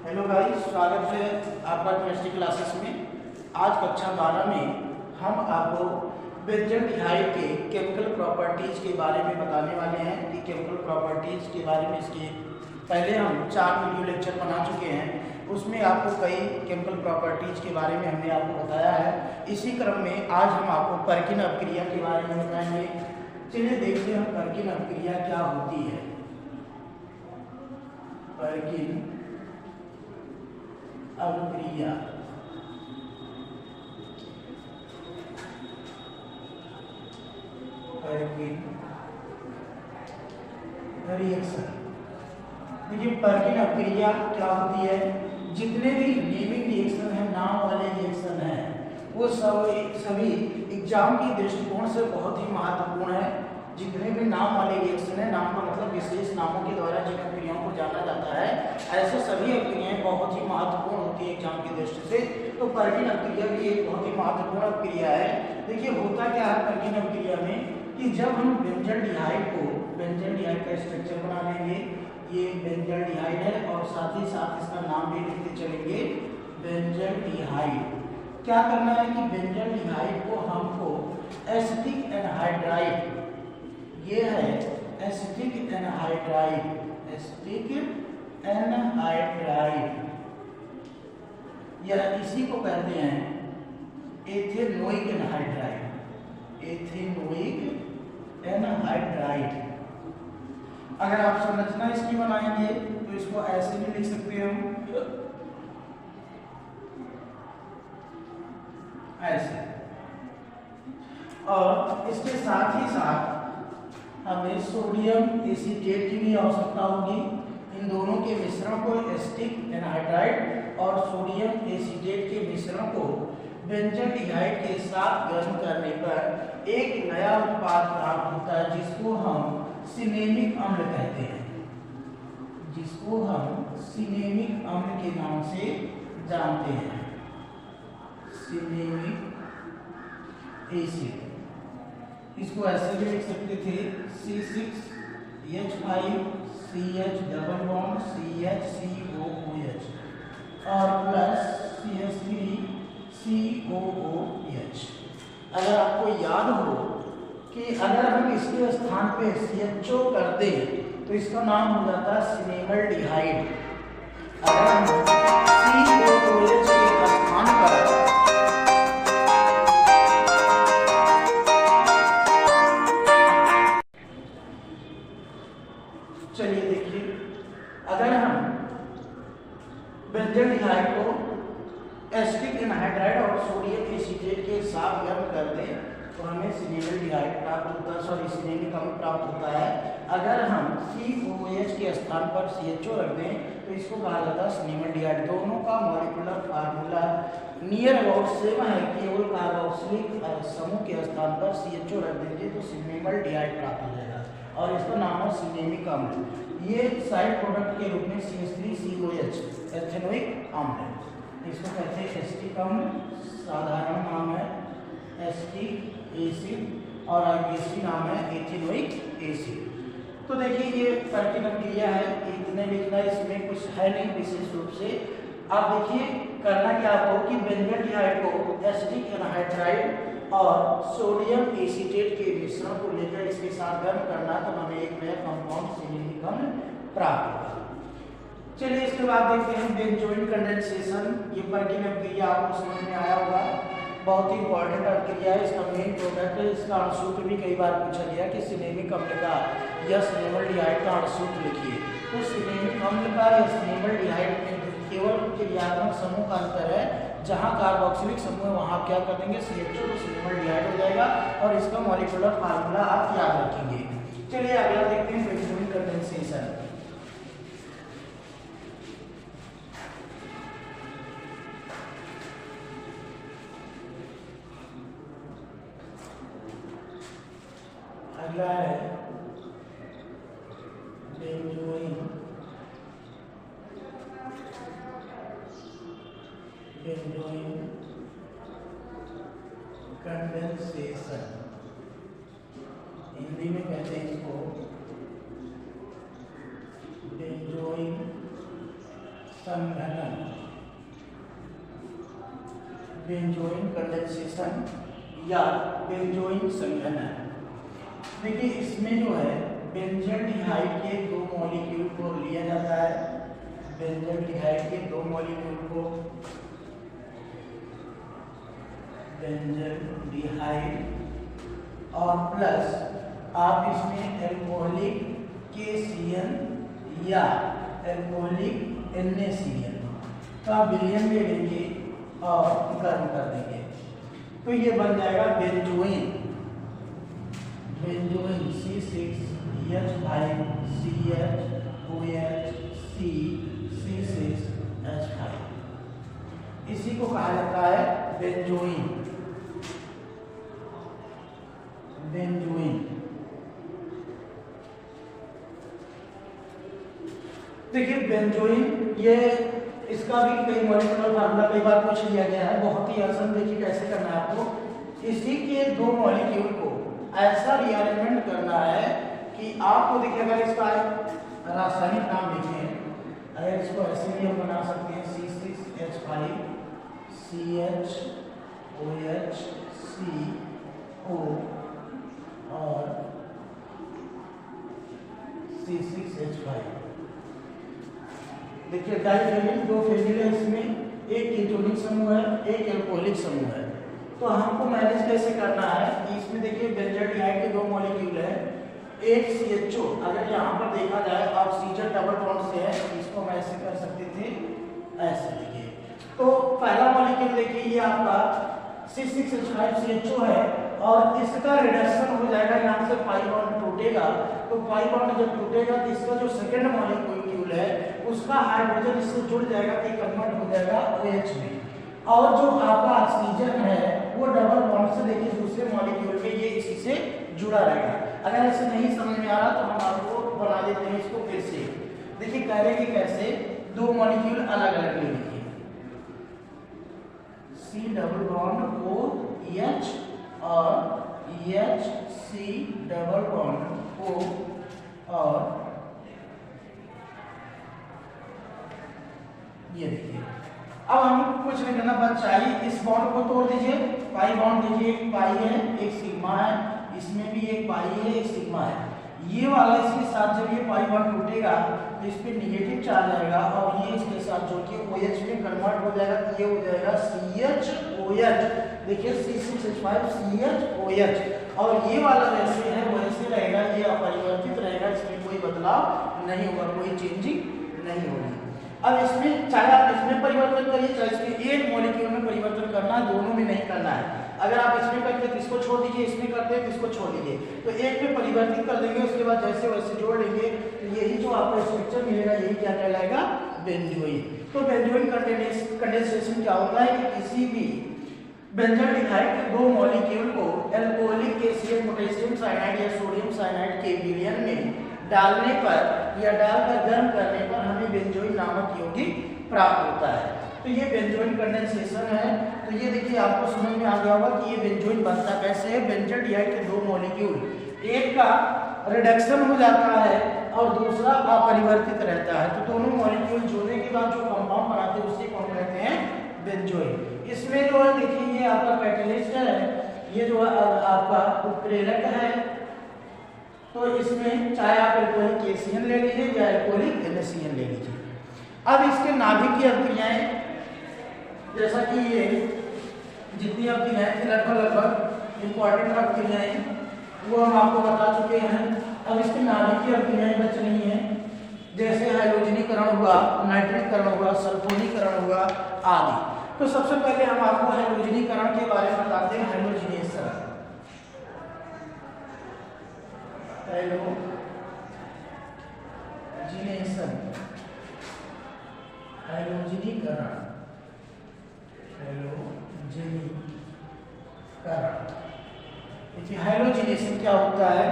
Hello guys, स्वागत है आपका केमिस्ट्री क्लासेस में। आज कक्षा 12 में हम आपको बेंजोल्डिहाइड के केमिकल प्रॉपर्टीज़ के बारे में बताने वाले हैं कि केमिकल प्रॉपर्टीज़ के बारे में इसके पहले हम 4 वीडियो लेक्चर बना चुके हैं। उसमें आपको कई केमिकल प्रॉपर्टीज़ के बारे में हमने आपको बताया है। इसी क्रम में आज हम आपको पर्किन अपक्रिया के बारे में बताएंगे। चलिए देखते हैं पर्किन अपक्रिया क्या होती है। पर्किन अपक्रिया रिएक्शन। देखिए पर्किन अपक्रिया क्या होती है। जितने भी नेमिंग रिएक्शन है, नाम वाले रिएक्शन है, वो सभी एग्जाम की दृष्टिकोण से बहुत ही महत्वपूर्ण है। जितने भी नाम वाले रिएक्शन है, नाम का मतलब विशेष नामों के द्वारा जिन अपक्रियाओं को जाना जाता है, ऐसे सभी अपक्रियाएं बहुत ही महत्वपूर्ण होती है एग्जाम की दृष्टि से। तो पर्किन अपक्रिया भी एक बहुत ही महत्वपूर्ण अपक्रिया है। देखिए होता क्या है पर्किन अपक्रिया में कि जब हम बेंजोल्डिहाइड का स्ट्रक्चर बना लेंगे, ये बेंजोल्डिहाइड है और साथ ही साथ इसका नाम भी लिखते चलेंगे बेंजोल्डिहाइड। क्या करना है कि बेंजोल्डिहाइड को हमको एसिटिक एनहाइड्राइड, ये है एसिटिक एनहाइड्राइड, या इसी को कहते हैं एथेनोइक एनहाइड्राइड। अगर आप संरचना इसकी बनाएंगे तो इसको ऐसे भी लिख सकते हैं हम, ऐसे। और इसके साथ ही साथ हमें सोडियम एसीटेट की भी आवश्यकता होगी। इन दोनों के मिश्रण को एसिटिक एनहाइड्राइड और सोडियम एसीटेट के मिश्रण को बेंजोल्डिहाइड के साथ गर्म करने पर एक नया उत्पाद प्राप्त होता है जिसको हम सिनेमिक अम्ल कहते हैं, जिसको हम सिनेमिक अम्ल के नाम से जानते हैं, सिनेमिक एसिड। इसको ऐसे भी लिख सकते थे C6H5 CH double bond CH और प्लस CH3 COOH। अगर आपको याद हो कि अगर हम इसके स्थान पे CHO कर दें तो इसका नाम हो जाता है सिनेमल्डिहाइड। अगर हम COOH के स्थान पर चलिए देखिए, अगर हम बेंजोल्डिहाइड को एसिटिक एनहाइड्राइड और सोडियम एसीटेट के साथ गर्म कर दें तो हमें सिनेमल्डिहाइड प्राप्त होता है, सिनेमिक अम्ल प्राप्त होता है। अगर हम COOH के स्थान पर CHO रख दें तो इसको कहा जाता है सिनेमल्डिहाइड। दोनों का molecular formula near about same है, केवल कार्बोक्सिलिक समूह के स्थान पर CHO रख देंगे तो सिनेमल्डिहाइड प्राप्त हो जाएगा और इसका नाम है सिनेमिक अम्ल। ये साइड प्रोडक्ट के रूप में CH3COH एथेनोइक अम्ल है, इसको कहते हैं एसिटिक अम्ल। साधारण नाम है एसिटिक एसिड और आईपीएसी नाम है एथेनोइक एसिड। तो देखिए ये पर्किन अपक्रिया है, इतने लिखना है, इसमें कुछ है नहीं विशेष रूप से। आप देखिए करना क्या आपको कि बेंजोल्डिहाइड को एसिटिक एनहाइड्राइड और सोडियम एसीटेट के मिश्रण को लेकर इसके साथ गर्म करना तो हमें एक नया कंपाउंड सिनेमिक अम्ल प्राप्त होगा। चलिए इसके बाद देखते हैं बेंजोइन कंडेंसेशन। ये पर्किन अपक्रिया आपको समझ में आया होगा, बहुत ही इंपॉर्टेंट अपक्रिया है। इसका मेन प्रोडक्ट है, इसका अणुसूत्र भी कई बार पूछा गया कि सिनेमिक अम्ल का या सिनेमल्डिहाइड का अणुसूत्र लिखिए। तो सिनेमिक अम्ल का या सिनेमल्डिहाइड में केवल क्रियात्मक समूह का अंतर है, जहां कार्बोक्सिलिक समूह है वहां क्या कर देंगे CHO तो सिनेमल्डिहाइड हो जाएगा और इसका मॉलिक्यूलर फार्मूला आप याद रखेंगे। चलिए अगला देखते हैं बेंजोइन कंडेंसेशन। अगला है बेंजोइन कंडेंसेशन, हिंदी में कहते हैं इसको बेंजोइन संघनन, बेंजोइन कंडेंसेशन या बेंजोइन संघनन। देखिए इसमें जो है बेंजल्डिहाइड के दो मॉलिक्यूल को लिया जाता है, बेंजल्डिहाइड के दो मॉलिक्यूल को, बेंजल्डिहाइड और प्लस आप इसमें एल्कोहलिक KCN या एल्कोहलिक NaCN का विलयन ले लेंगे और गर्म कर देंगे, तो ये बन जाएगा बेंजोइन, बेंजोइन C6H5CH2OH C6H5, इसी को कहा जाता है बेंजोइन, बेंजोइन। देखिए बेंजोइन ये इसका भी कई मॉलिक्यूलर फार्मूला कई बार पूछ लिया गया है, बहुत ही आसान। देखिए कैसे करना है आपको, इसी के दो मॉलिक्यूल को ऐसा रीअरेंजमेंट करना है कि आपको देखिए अगर इसका रासायनिक नाम लिखें, अगर इसको ऐसे भी हम बना सकते हैं C6H5CHOHCO और C6H5। देखिए डाइफेनिल दो फेनिल है, इसमें एक कीटोनिक समूह है, एक एल्कोहलिक समूह है। तो हमको मैनेज कैसे करना है कि इसमें देखिए बेंजल्डिहाइड के दो मॉलिक्यूल है, एक CHO, अगर यहाँ पर देखा जाए ऑक्सीजन डबल बॉन्ड से है, इसको हम ऐसे कर सकते थे, ऐसे देखिए। तो पहला मॉलिक्यूल देखिए ये आपका C6H5CHO है और इसका रिडक्शन हो जाएगा, यहाँ से पाई बॉन्ड टूटेगा, तो पाई बॉन्ड जब टूटेगा तो इसका जो सेकंड मॉलिक्यूल है उसका हाइड्रोजन इससे जुड़ जाएगा तो कन्वर्ट हो जाएगा OH में, और जो आपका ऑक्सीजन है वो डबल बॉन्ड से देखिए दूसरे मॉलिक्यूल में ये इसी से जुड़ा रहेगा। अगर ऐसे नहीं समझ में आ रहा तो हम आपको बना देते हैं इसको फिर से। देखिए कह रहे कि कैसे दो मॉलिक्यूल अलग अलग ले लीजिए, C डबल बॉन्ड OH और EHC डबल बॉन्ड O और ये देखिए। अब हम कुछ नहीं करना, बस चाहिए इस बॉन्ड को तोड़ दीजिए, पाई बॉन्ड देखिए एक पाई है एक सिग्मा है, इसमें भी एक पाई है एक सिग्मा है, ये वाला इसके साथ जब ये पाई बॉन्ड टूटेगा तो इस पे नेगेटिव चार्ज आएगा और ये इसके साथ जो कि OH में कन्वर्ट हो जाएगा, तो ये हो जाएगा CHOH। देखिए C6H5CHOH, और ये वाला वैसे है वैसे रहेगा, ये अपरिवर्तित रहेगा, इसमें कोई बदलाव नहीं होगा, कोई चेंजिंग नहीं होगी। अब इसमें चाहे आप इसमें परिवर्तन करिए चाहे इसमें एक मॉलिक्यूल में परिवर्तन करना है, दोनों में नहीं करना है। अगर आप इसमें करते हैं तो इसको छोड़ दीजिए, इसमें करते हैं तो इसको छोड़ दीजिए, तो एक में परिवर्तित कर देंगे, उसके बाद जैसे वैसे जोड़ लेंगे, तो यही जो आपको स्ट्रक्चर मिलेगा यही क्या कहलाएगा, बेंजोइन। तो बेंजोइन कंडेंसेशन क्या होता है कि किसी भी बेंजल्डिहाइड के दो मॉलिक्यूल को एल्कोहलिक KCN पोटेशियम साइनाइड या सोडियम साइनाइड के विलयन में डालने पर या डालकर गर्म करने पर हमें बेंजोइन नामक यौगिक प्राप्त होता है। तो ये बेंजोइन कंडेंसेशन है। तो ये देखिए आपको समझ में आ गया होगा कि ये बेंजोइन बनता कैसे है। बेंजल्डिहाइड के दो मॉलिक्यूल, एक का रिडक्शन हो जाता है और दूसरा अपरिवर्तित रहता है, तो दोनों मॉलिक्यूल जोड़ने के बाद जो कंपाउंड बनाते हैं उसे कौन कहते हैं, बेंजोइन। इसमें जो है देखिए ये आपका कैटलिस्ट है, ये जो है आपका उत्प्रेरक है, तो इसमें चाहे आप एल्कोहलिक KCN ले लीजिए या एल्कोहलिक NaCN ले लीजिए। अब इसके नाभिक की अवक्रियाएं, जैसा कि ये जितनी अवक्रियाएं थी लगभग इंपॉर्टेंट अवक्रियाएं वो हम आपको बता चुके हैं। अब इसके नाभिक की अवक्रियाएं बच रही हैं, जैसे हाइड्रोजनीकरण हुआ, नाइट्रीकरण हुआ, सल्फोनीकरण हुआ आदि। तो सबसे पहले हम आपको हाइड्रोजनीकरण के बारे में बताते हैं, हाइड्रोजनेशन। हाइड्रोजनेशन, हाइड्रोजनीकरण, हाइड्रोजनीकरण। देखिए हाइड्रोजनेशन क्या होता है,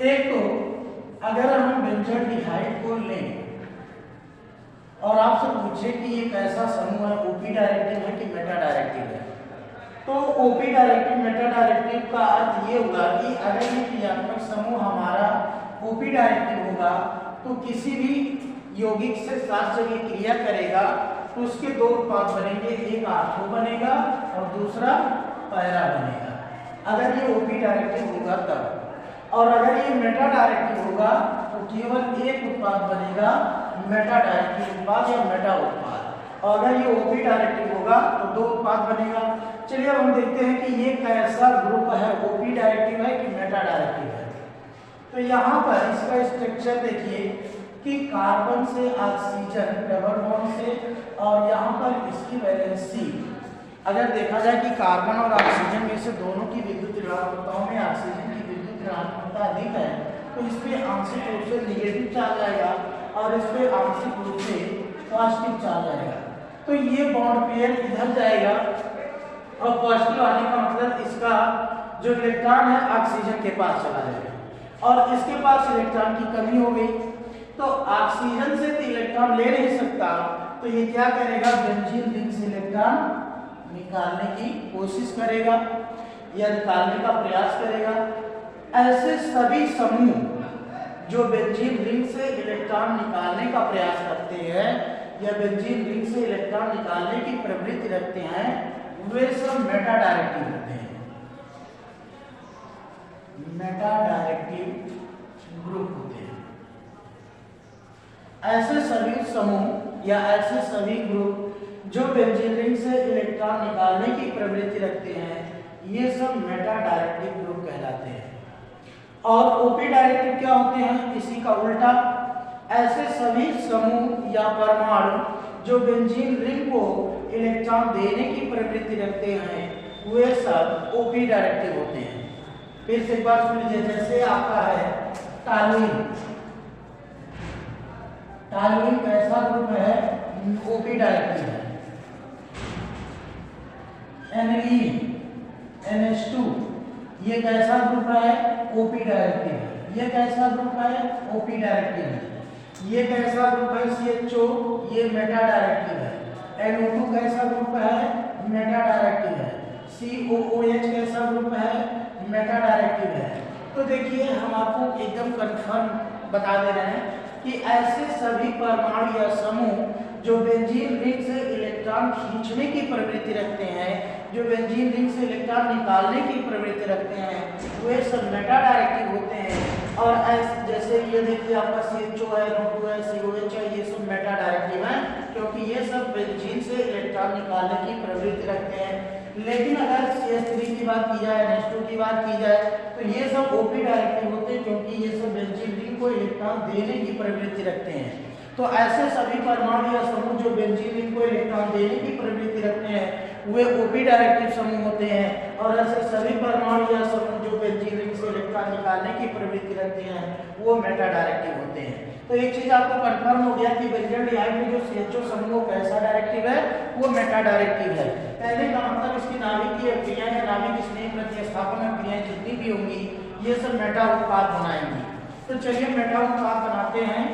एक तो अगर हम बेंजल्डिहाइड को लें और आपसे पूछे कि ये कैसा समूह है, OP डायरेक्टिव है कि मेटा डायरेक्टिव है, तो OP डायरेक्टिव मेटा डायरेक्टिव का अर्थ ये होगा कि अगर ये क्रियात्मक समूह हमारा OP डायरेक्टिव होगा तो किसी भी यौगिक से 7 जगह क्रिया करेगा तो उसके दो उत्पाद बनेंगे, एक आर्थो बनेगा और दूसरा पैरा बनेगा, अगर ये ओपी डायरेक्टिव होगा तब। और अगर ये मेटा डायरेक्टिव होगा तो केवल एक उत्पाद बनेगा, मेटा डायरेक्टिव उत्पाद या मेटा उत्पाद। और अगर ये ओपी डायरेक्टिव होगा तो दो उत्पाद बनेगा। चलिए अब हम देखते हैं कि ये कैसा ग्रुप है, ओपी डायरेक्टिव है कि मेटा डायरेक्टिव है। तो यहाँ पर इसका स्ट्रक्चर देखिए कि कार्बन से ऑक्सीजन डबल बॉन्ड से, और यहाँ पर इसकी वैलेंसी अगर देखा जाए कि कार्बन और ऑक्सीजन में से दोनों की विद्युत ऋणात्मकताओं में ऑक्सीजन की विद्युत ऋणात्मकता अधिक है, तो इस पे आंशिक रूप से नेगेटिव चार्ज आएगा और इस पे आंशिक रूप से पॉजिटिव चार्ज आएगा। तो ये बॉन्ड पेयर इधर जाएगा और पॉजिटिव आने का मतलब इसका जो इलेक्ट्रॉन है ऑक्सीजन के पास चला जाएगा और इसके पास इलेक्ट्रॉन की कमी हो गई, तो ऑक्सीजन से तो इलेक्ट्रॉन ले नहीं सकता, तो ये क्या करेगा, बेंजीन रिंग से इलेक्ट्रॉन निकालने की कोशिश करेगा या निकालने का प्रयास करेगा। ऐसे सभी समूह जो बेंजीन रिंग से इलेक्ट्रॉन निकालने का प्रयास करते हैं या बेंजीन रिंग से इलेक्ट्रॉन निकालने की प्रवृत्ति रखते हैं, वे सब मेटा डायरेक्टिव होते हैं, मेटा डायरेक्टिव ग्रुप होते हैं। ऐसे सभी समूह या ऐसे सभी ग्रुप जो बेंजीन रिंग से इलेक्ट्रॉन निकालने की प्रवृत्ति रखते हैं, ये सब मेटा डायरेक्टिव ग्रुप कहलाते हैं। और ओपी डायरेक्टिव क्या होते हैं, इसी का उल्टा। ऐसे सभी समूह या परमाणु जो बेंजीन रिंग को इलेक्ट्रॉन देने की प्रवृत्ति रखते हैं, वे सब ओपी डायरेक्टिव होते हैं। फिर से एक बार सुन लीजिए, जैसे आपका है टॉल्यूइन, टॉल्यूइन कैसा ग्रुप है, ओपी डायरेक्टिव है। एनिलीन, NH2 ये कैसा ग्रुप है, ओपी डायरेक्टिव है। ये कैसा ग्रुप है, ओपी डायरेक्टिव है। ये कैसा ग्रुप है, CHO ये मेटा डायरेक्टिव है। NO2 कैसा ग्रुप है, मेटा डायरेक्टिव है। COOH कैसा ग्रुप है, मेटा डायरेक्टिव है। तो देखिए हम आपको एकदम कंफर्म बता दे रहे हैं कि ऐसे सभी परमाणु या समूह जो बेंजीन रिंग से इलेक्ट्रॉन खींचने की प्रवृत्ति रखते हैं, जो बेंजीन रिंग से इलेक्ट्रॉन निकालने की प्रवृत्ति रखते हैं, वे सब मेटा डायरेक्टिव होते हैं। और ऐसे जैसे ये देखिए आपका CHO है, NO2 है, COH है, ये सब मेटा डायरेक्टिव हैं क्योंकि ये सब बेंजीन से इलेक्ट्रॉन निकालने की प्रवृत्ति रखते हैं। लेकिन अगर CH3 की बात की जाए, NH2 की बात की जाए, तो ये सब ओपी डायरेक्टिव होते हैं क्योंकि ये सब बेंजीन रिंग को इलेक्ट्रॉन देने की प्रवृत्ति रखते हैं। तो ऐसे सभी परमाणु या समूह जो बेंजीन रिंग को इलेक्ट्रॉन देने की प्रवृत्ति रखते हैं, वे ओपी डायरेक्टिव समूह होते हैं। और ऐसे सभी परमाणु या समूह जो बेंजीन रिंग से इलेक्ट्रॉन निकालने की प्रवृत्ति रखते हैं, वो मेटा डायरेक्टिव होते हैं। तो एक चीज आपको कंफर्म हो गया कि बेंजीन में जो CHO समूह कैसा डायरेक्टिव है, वो मेटा डायरेक्टिव है। कहने का मतलब इसकी नाभिकीय क्रियाएं या नाभिक स्नेह प्रतिस्थापन क्रियाएं जितनी भी होंगी, ये सब मेटा उत्पाद बनाएंगी। तो चलिए मेटा उत्पाद बनाते हैं।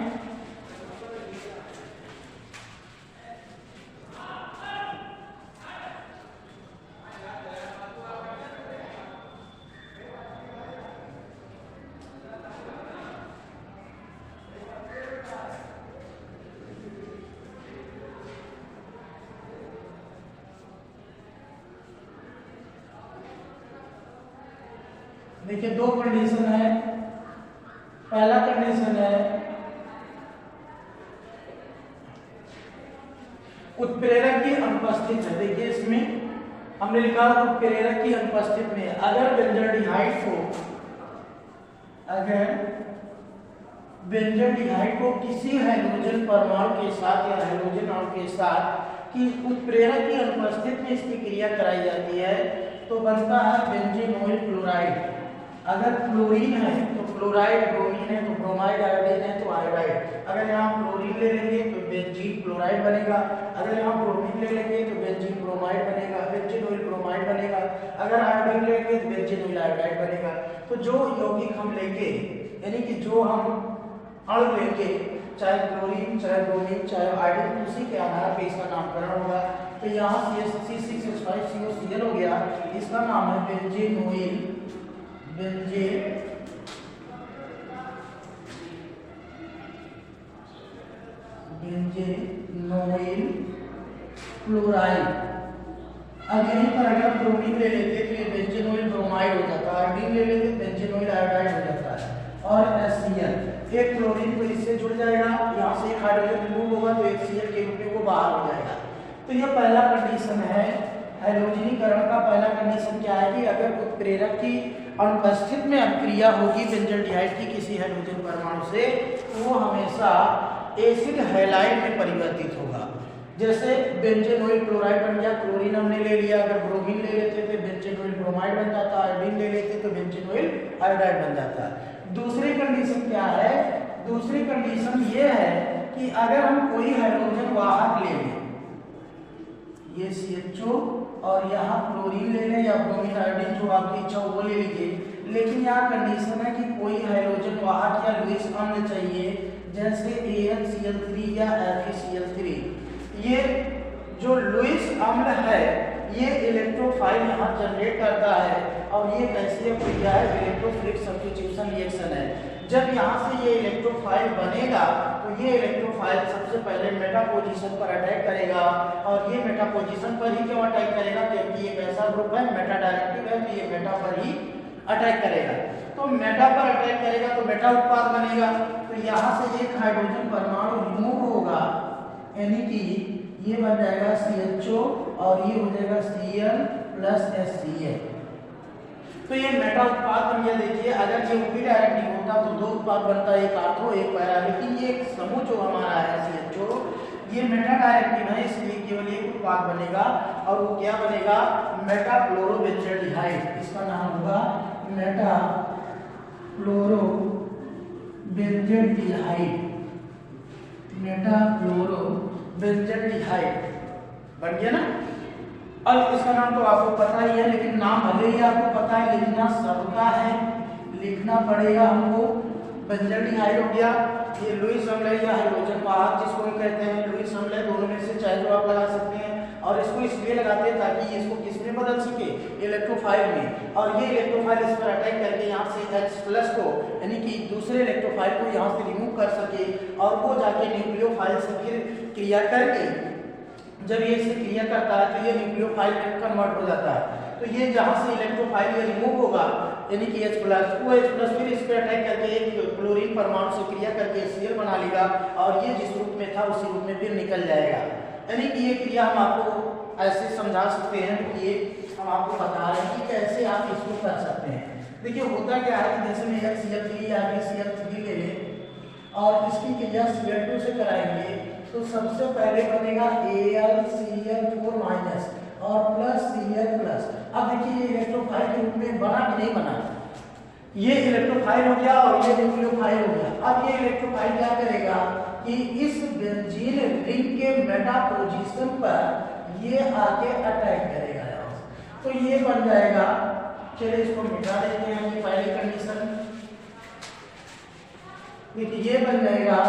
देखिए दो कंडीशन है। पहला कंडीशन है उत्प्रेरक की अनुपस्थित है। देखिए इसमें हमने लिखा उत्प्रेरक की अनुपस्थित में अगर बेंजोल्डिहाइड को किसी हाइड्रोजन परमाणु के साथ या हाइड्रोजन अणु के साथ कि उत्प्रेरक की अनुपस्थित में इसकी क्रिया कराई जाती है, तो बनता है बेंजीनोइल क्लोराइड। अगर क्लोरीन है तो क्लोराइड, ब्रोमीन है तो ब्रोमाइड, आयोडीन है तो आयोडाइड। अगर यहाँ क्लोरीन ले लेंगे तो बेंजीन क्लोराइड बनेगा, अगर यहाँ ब्रोमीन ले लेंगे तो बेंजीन ब्रोमाइड बनेगा, बेंजीनोइल ब्रोमाइड बनेगा, अगर आयोडीन ले लेंगे तो बेंजीनोइल आयोडाइड बनेगा। तो जो यौगिक हम लेंगे, यानी कि जो हम अणु लेंगे, चाहे क्लोरीन, चाहे ब्रोमीन, चाहे आयोडीन, उसी के आधार पर इसका नामकरण होगा। तो यहाँ CH6CH5COCl हो गया, इसका नाम है बेंजीनोइल बेंजेनोइल क्लोराइड। अब यहीं पर अगर ब्रोमीन ले लेते तो ये बेंजेनोइल ब्रोमाइड हो जाता है, आयोडीन ले लेते बेंजेनोइल आयोडाइड हो जाता है, और HCl एक क्लोरीन को इससे जुड़ जाएगा, यहाँ से एक हाइड्रोजन रिमूव होगा तो HCl के रूप में वो बाहर हो जाएगा। तो ये पहला कंडीशन है हैलोजनीकरण का। पहला कंडीशन क्या है कि अगर उत्प्रेरक की अनुपस्थित में अभिक्रिया होगी बेंजल्डिहाइड की किसी हैलोजन परमाणु से, तो वो हमेशा एसिड हैलाइड में परिवर्तित होगा। जैसे बेंजेनोइल क्लोराइड बन गया, क्लोरीन हमने ले लिया, अगर ब्रोमीन ले लेते तो बेंजेनोइल ब्रोमाइड बन जाता, आयोडीन ले लेते तो बेंजेनोइल आयोडाइड बन जाता। दूसरी कंडीशन क्या है? दूसरी कंडीशन ये है कि अगर हम कोई हाइड्रोजन वाहक ले लें, ये CHO और यहाँ क्लोरीन ले लें या ब्रोमीन आयोडीन जो आपकी इच्छा हो वो ले लीजिए, लेकिन यहाँ कंडीशन है कि कोई हाइड्रोजन वाहक या लुईस अम्ल चाहिए, जैसे AlCl3 या FeCl3। ये जो लुईस अम्ल है ये इलेक्ट्रोफाइल यहाँ जनरेट करता है, और ये कैसी क्रिया है? इलेक्ट्रोफिलिक सब्स्टिट्यूशन रिएक्शन है। जब यहाँ से ये इलेक्ट्रोफाइल बनेगा तो ये इलेक्ट्रोफाइल सबसे पहले मेटा पोजीशन पर अटैक करेगा, और ये मेटा पोजीशन पर ही क्यों अटैक करेगा? क्योंकि ये कैसा ग्रुप है? मेटा डायरेक्टिव है, तो ये मेटा पर ही अटैक करेगा। तो मेटा पर अटैक करेगा तो मेटा उत्पाद बनेगा, तो यहाँ से एक हाइड्रोजन परमाणु रिमूव होगा, यानी कि ये बन जाएगा CHO और ये हो जाएगा Cl प्लस HCl। तो ये मेटा उत्पाद बन गया। देखिए अगर ये भी डायरेक्टिव होता तो दो उत्पाद बनता है, एक आर्थो एक पैरा, लेकिन ये एक समूह जो हमारा है CHO ये मेटा डायरेक्टिव है, इसलिए केवल एक उत्पाद बनेगा, और वो क्या बनेगा? मेटा क्लोरोबेंजल्डिहाइड। इसका नाम होगा मेटा क्लोरोबेंजल्डिहाइड। मेटा क्लोरोबेंजल्डिहाइड बन गया ना। अब इसका नाम तो आपको पता ही है, लेकिन नाम भले ही आपको पता है, लिखना सबका है, लिखना पड़ेगा हमको। बेंजल्डिहाइड हो गया, ये लुईस अम्ल है या हाइड्रोजन वाहक जिसको हम कहते हैं, लुईस अम्ल है, दोनों में से चाहे तो आप लगा सकते हैं, और इसको इसलिए लगाते हैं ताकि इसको किसमें बदल सके? इलेक्ट्रोफाइल में, और ये इलेक्ट्रोफाइल इस पर अटैक करके यहाँ से H+ को यानी कि दूसरे इलेक्ट्रोफाइल को यहाँ से रिमूव कर सके, और वो जाके न्यूक्लियोफाइल से फिर क्रिया करके जब ये इससे क्रिया करता है तो ये न्यूक्लियोफाइल में कन्वर्ट हो जाता है। तो ये जहाँ से इलेक्ट्रोफाइल ये रिमूव होगा यानी कि H+, वो H+ फिर इस पर अटैक करके एक क्लोरीन परमाणु से क्रिया करके HCl बना लेगा, और ये जिस रूप में था उसी रूप में फिर निकल जाएगा। यानी कि ये क्रिया हम आपको ऐसे समझा सकते हैं कि ये हम आपको बता रहे हैं कि कैसे आप इसको कर सकते हैं। देखिए होता क्या है कि जैसे मैं HCl3 या FeCl3 ले लें और इसकी क्रिया Cl2 से कराएंगे, तो सबसे पहले बनेगा AlCl4- और प्लस Cl+। अब देखिए ये इलेक्ट्रोफाइल के रूप में बना कि नहीं बना? ये इलेक्ट्रोफाइल हो गया और ये न्यूक्लियोफाइल हो गया। अब ये इलेक्ट्रोफाइल क्या करेगा कि इस बेंजीन रिंग के मेटा पोजीशन पर ये आके अटैक करेगा, तो ये बन जाएगा। चलिए इसको मिटा देते हैं, ये पहली कंडीशन। देखिए ये बन जाएगा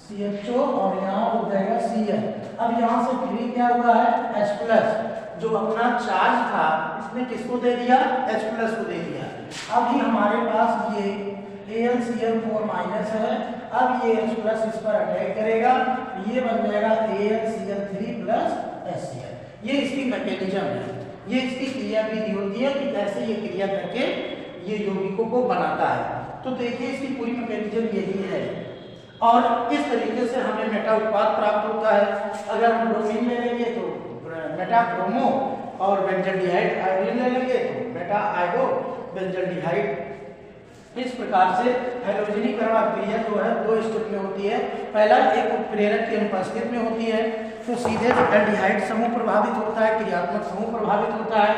CHO और यहाँ हो जाएगा Cl। अब यहाँ से फ्री क्या हुआ है? H+, जो अपना चार्ज था इसने किसको दे दिया? H+ को दे दिया। अभी हमारे पास ये AlCl4- है, अब ये H+ इस पर अटैक करेगा, ये बन जाएगा AlCl3 प्लस HCl। ये इसकी मैकेनिज्म है, ये इसकी क्रिया विधि होती है कि कैसे ये क्रिया करके ये यौगिकों को बनाता है। तो देखिए इसकी पूरी मैकेनिज्म यही है, और इस तरीके से हमें मेटा उत्पाद प्राप्त होता है। अगर हम ब्रोमीन ले लेंगे तो मेटा ब्रोमो, और बेंजल्डिहाइड आयोडीन ले लेंगे तो मेटा आयोडो बेंजल्डिहाइड। इस प्रकार से हैलोजनीकरण अभिक्रिया जो है दो स्टेप में होती है। पहला एक उत्प्रेरक की अनुपस्थिति में होती है तो सीधे एल्डिहाइड समूह प्रभावित होता है, क्रियात्मक समूह प्रभावित होता है।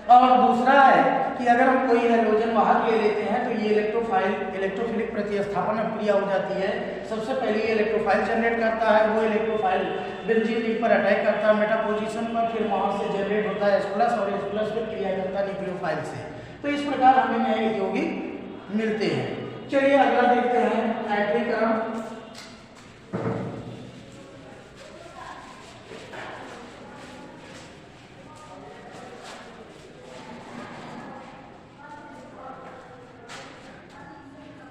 और दूसरा है कि अगर हम कोई हैलोजन वाहक ले लेते हैं तो ये इलेक्ट्रोफिलिक प्रतिस्थापन अभिक्रिया हो जाती है। सबसे पहले ये इलेक्ट्रोफाइल जनरेट करता है, वो इलेक्ट्रोफाइल बेंजीन रिंग पर अटैक करता है मेटा पोजीशन पर, फिर वहां से जनरेट होता है H+, और H+ फिर क्रिया करता है न्यूक्लियोफाइल से। तो इस प्रकार हमें नए यौगिक मिलते हैं। चलिए अगला देखते हैं नाइट्रीकरण।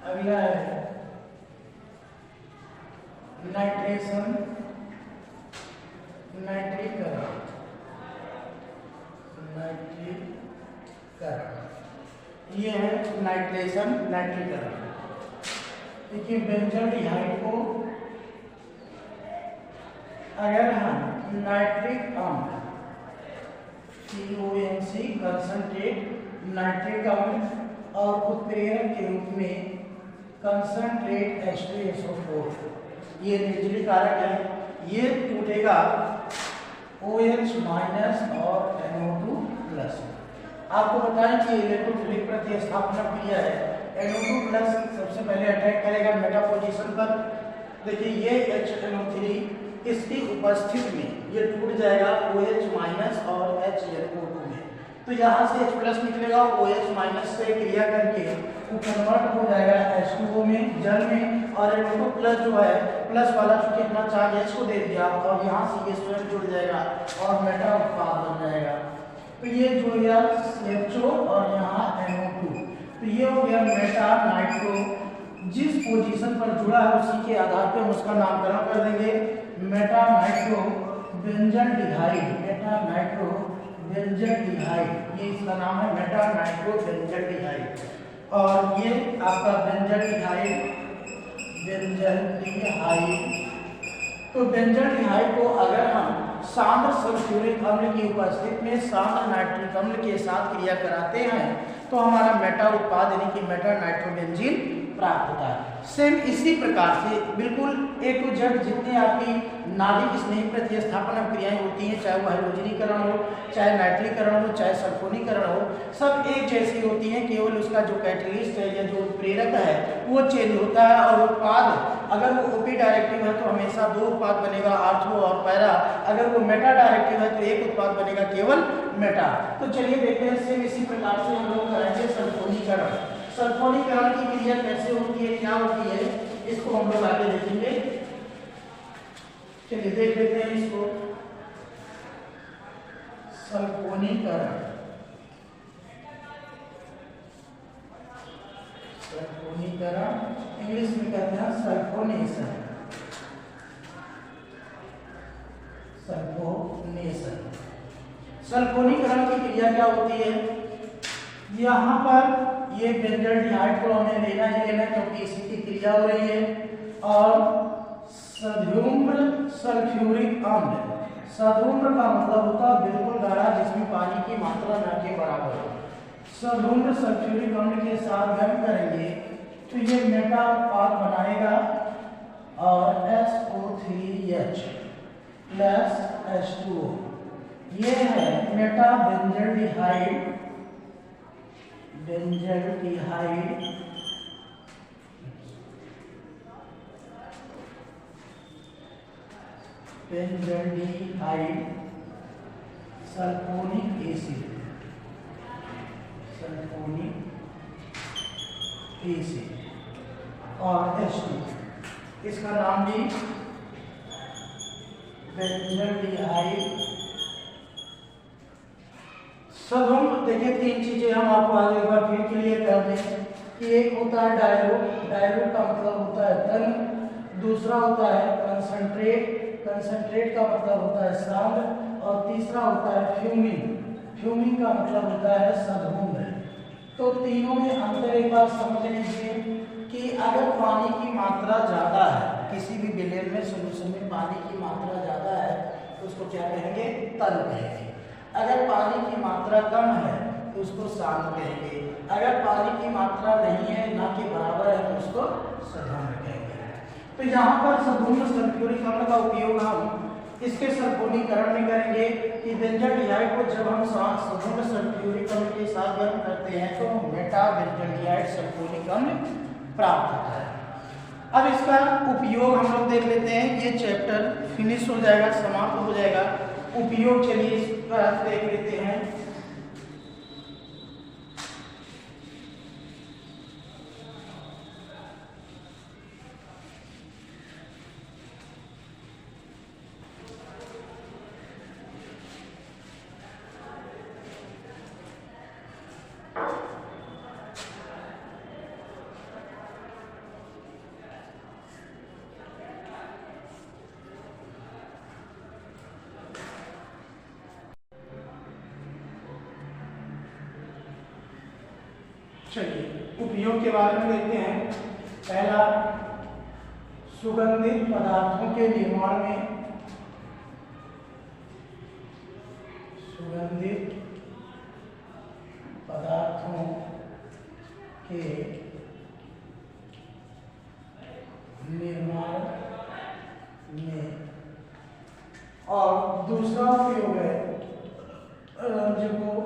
अगला है नाइट्रेशन, नाइट्रीकरण, ये है नाइट्रेशन, नाइट्रीकरण। देखिए बेंजोल्डिहाइड को अगर हम नाइट्रिक अम्ल CONC कंसंट्रेट नाइट्रिक अम्ल और उत्प्रेरक के रूप में कंसंट्रेट H2SO4 ये निर्जलीय कारक है, ये टूटेगा OH माइनस और NO2 प्लस। आपको बताएं कि इलेक्ट्रोफिलिक प्रतिस्थापन क्रिया है, NO2 प्लस सबसे पहले अटैक करेगा मेटा पोजीशन पर। देखिए ये HNO3 इसकी उपस्थिति में ये टूट जाएगा OH माइनस और HNO2 में, तो यहाँ से H प्लस निकलेगा, OH माइनस से क्रिया करके वो कन्वर्ट हो जाएगा H2O में, जल में, और NO2 प्लस जो है प्लस वाला चूंकि अपना चार्ज H को दे दिया और यहाँ से ये स्वयं जुड़ जाएगा और मेटा उत्पाद बन जाएगा। तो ये जुड़ गया CHO और यहाँ NO2, तो ये हो गया मेटा नाइट्रो। जिस पोजीशन पर जुड़ा है उसी के आधार पर हम उसका नामकरण कर देंगे Meta nitro benzaldehyde, Meta nitro benzaldehyde, ये इसका नाम है मेटा नाइट्रो बेंजल्डिहाइड। और ये आपका बेंजल्डिहाइड, बेंजल्डिहाइड। तो बेंजल्डिहाइड को अगर हम सांद्र सल्फ्यूरिक अम्ल की उपस्थिति में सांद्र नाइट्रिक अम्ल के साथ क्रिया कराते हैं तो हमारा मेटा उत्पाद यानी कि मेटा नाइट्रोबेंजीन प्राप्त होता है। सेम इसी प्रकार से बिल्कुल A to Z जितने आपकी नाभिक स्नेही प्रतिस्थापन क्रियाएं होती हैं, चाहे वो हाइड्रोजनीकरण हो, चाहे नाइट्रीकरण हो, चाहे सल्फोनीकरण हो, सब एक जैसी होती हैं, केवल उसका जो कैटलिस्ट है या जो प्रेरक है वो चेंज होता है। और उत्पाद अगर वो ओपी डायरेक्टिव है तो हमेशा दो उत्पाद बनेगा, आर्थो और पैरा। अगर वो मेटा डायरेक्टिव है तो एक उत्पाद बनेगा, केवल मेटा। तो चलिए देखते हैं सेम इसी प्रकार से हम लोग करेंगे सल्फोनीकरण। सल्फोनीकरण की क्रिया कैसे होती है, क्या होती है, इसको हम लोग आगे देखेंगे। चलिए देख लेते हैं इसको। सल्फोनीकरण, सल्फोनीकरण इंग्लिश में कहते हैं सल्फोनेशन, सल्फोनेशन। सल्फोनीकरण की क्रिया क्या होती है, यहाँ पर ये बेंजल्डिहाइड को हमें लेना ही लेना क्योंकि इसी की क्रिया हो रही है। और सधूम्र सल्फ्यूरिक अम्ल, सधूम्र का मतलब होता है बिल्कुल गाढ़ा जिसमें पानी की मात्रा न के बराबर हो। सधूम्र सल्फ्यूरिक अम्ल के साथ गर्म करेंगे तो ये मेटा उत्पाद बनाएगा और SO3H प्लस H2O, ये है Meta benzaldehyde, benzaldehyde benzaldehyde sulphonic acid, sulphonic acid और H2, इसका नाम भी बेंजल्डिहाइड। सब हम देखिए तीन चीजें हम आपको आज एक बार फिर क्लियर कर दें कि एक होता है डायलूट, डायलूट का मतलब होता है तरल, दूसरा होता है कंसंट्रेट, कंसंट्रेट का मतलब होता है सांद्र, और तीसरा होता है फ्यूमिंग, फ्यूमिंग का मतलब होता है सधूम्र। तो तीनों में अंतर एक बार समझ लीजिए कि अगर पानी की मात्रा ज़्यादा है, किसी भी विलेन में सोल्यूशन में पानी की मात्रा ज़्यादा है तो उसको क्या कहेंगे, तरल कहेंगे। अगर पानी की मात्रा कम है तो उसको सांद्र कहेंगे। अगर पानी की मात्रा नहीं है, ना के बराबर है, तो उसको सधूम्र कहेंगे। तो यहाँ पर सधूम्र सल्फ्यूरिक अम्ल का उपयोग हम इसके सल्फोनीकरण में करेंगे कि बेंजल्डिहाइड को जब हम सधूम्र सल्फ्यूरिक अम्ल के साथ गर्म करते हैं तो मेटा बेंजल्डिहाइड सल्फोनिक अम्ल प्राप्त होता है। अब इसका उपयोग हम लोग देख लेते हैं, ये चैप्टर फिनिश हो जाएगा, समाप्त हो जाएगा। उपयोग चलिए इस पर देख लेते हैं। चलिए उपयोग के बारे में देखते हैं। पहला, सुगंधित पदार्थों के निर्माण में, सुगंधित पदार्थों के निर्माण में, और दूसरा उपयोग है रंजकों।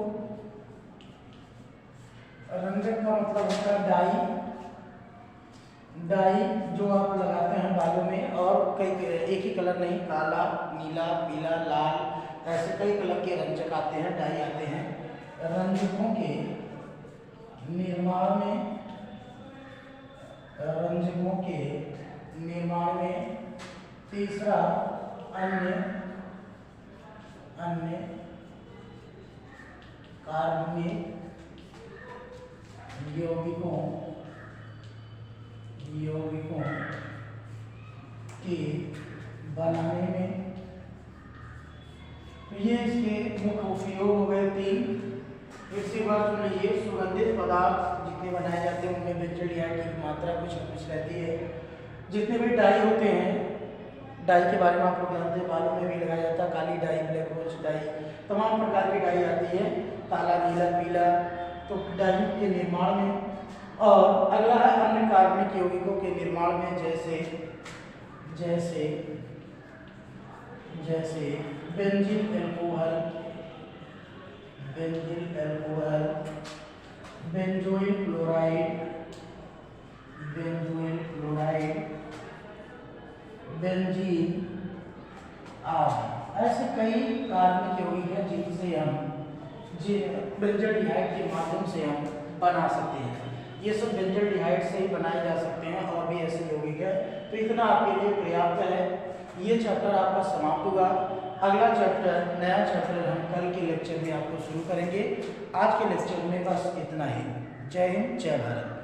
रंजक का मतलब होता है डाई, डाई जो आप लगाते हैं बालों में, और कई एक ही कलर नहीं, काला, नीला, पीला, लाल, ऐसे कई कलर के रंजक आते हैं, डाई आते हैं। रंजकों के निर्माण में, रंजकों के निर्माण में। तीसरा, अन्य कार्बनिक यौगिकों के बनाने में। तो ये इसके मुख्य उपयोग हो गए 3। इसके बाद सुन लीजिए, सुगंधित पदार्थ जितने बनाए जाते हैं उनमें बेंजोडिहाइड की मात्रा कुछ न कुछ रहती है। जितने भी डाई होते हैं, डाई के बारे में आप लोग जानते हैं, बालों में भी लगाया जाता है, काली डाई, ब्लैक रोज डाई, तमाम प्रकार की डाई आती है, काला, नीला, पीला, तो डाई के निर्माण में। और अगला है अन्य कार्बनिक यौगिकों के निर्माण में, जैसे बेंजील अल्कोहल, बेंजोइल क्लोराइड, बेंजीन आदि। ऐसे कई कार्बनिक यौगिक हैं जिनसे हम बेंजोडिहाइड के माध्यम से हम बना सकते हैं। ये सब बेंजोडिहाइड से ही बनाए जा सकते हैं, और भी ऐसे यौगिक है। तो इतना आपके लिए पर्याप्त है। ये चैप्टर आपका समाप्त हुआ। अगला चैप्टर, नया चैप्टर हम कल के लेक्चर में आपको शुरू करेंगे। आज के लेक्चर में बस इतना ही। जय हिंद, जय भारत।